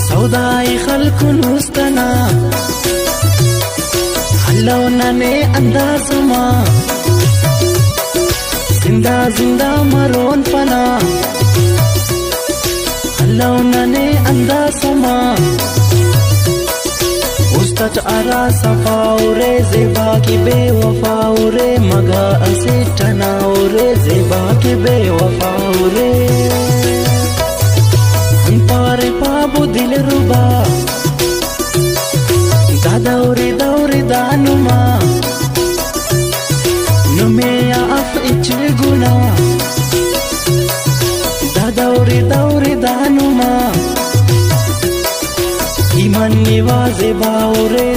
سوداي خلق نستنا حلونا ني اندازما زندا زندا مرون فنا حلونا ني اندازما استج ارا صفاورے زیبا کی بے وفاورے مگا اسٹناورے زیبا کی بے وفاورے ہم پارے پابو دل ربا دادوری دوری دانما نمیا اف اچ گنا دادوری دوری دانما ایمان نیوازے باورے